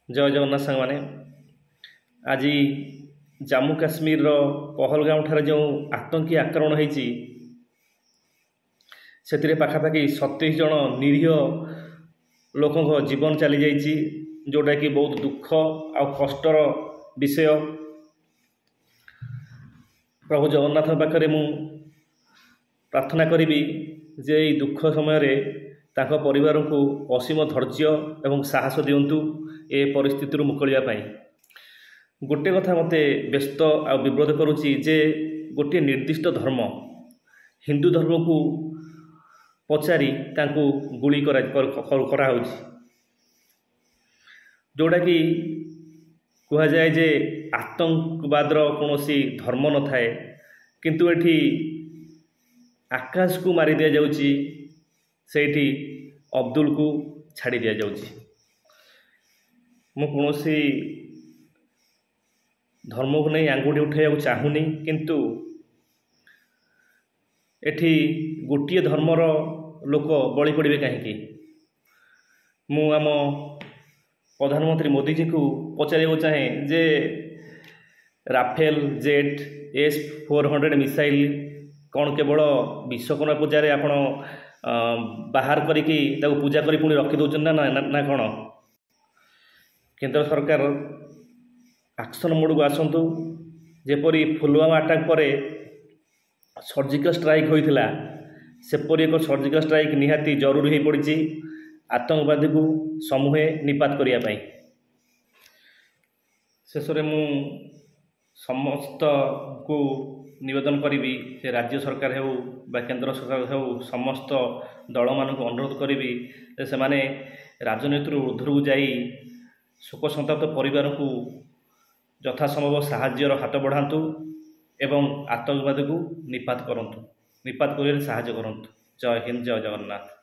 जय जगन्नाथ सांग मैंने आज जम्मू काश्मीर पहलगाम ठारे जो आतंकी आक्रमण होती से पाखापाखि 27 जन निरीह लोक जीवन चली जाइए, जोटा कि बहुत दुख आ कष्टर विषय। प्रभु जगन्नाथ पाखे मु प्रार्थना करी जे दुख समय ताको परिवार को असीम धैर्य एवं साहस दिंतु ए परिस्थिति मुकलिया। गोटे कथा मत व्यस्त आ विब्रत करुच्ची जे गोटे निर्दिष्ट धर्म हिंदू धर्म को पचारि तांको गुली करा जोटा कि कह जाए जे आतंकवाद कौनसी धर्म न थाए, किंतु एठी आकाश को मारी दिया जाउची, सेठी अब्दुल को छाड़ी दिया जाउची। मु कौनसी धर्म को नहीं आंगुठी उठाइବାକୁ चाहूनी, किंतु एठी गोटे धर्मर लोक बलि पड़े कहीं। मु आम प्रधानमंत्री मोदी जी को पचार चाहे जे राफेल जेट S-400 मिसाइल कौन केवल विश्वकर्मा पूजा आपण बाहर करिकी पूजा करी पुणी रखी दौरान ना कौन? केंद्र सरकार एक्शन मोड को आसतु। जेपरी पुलवामा अटैक पर सर्जिकल स्ट्राइक होता सेपरी एक सर्जिकल स्ट्राइक निहाती जरूरी हो पड़ी आतंकवादी को समूहे निपात करने। शेष में मु समस्त को निवेदन करी से राज्य सरकार हो बा केंद्र सरकार हो समस्त दल मान को अनुरोध करी से माने राजनीति ऊर्ध्व को जाई शोक संतप्त परिवार को यथासंभव साहाय्यर हाथ बढ़ातु एवं आतंकवादी को निपात करंतु, निपात कर साहाय्य करंतु। जय हिंद, जय जगन्नाथ।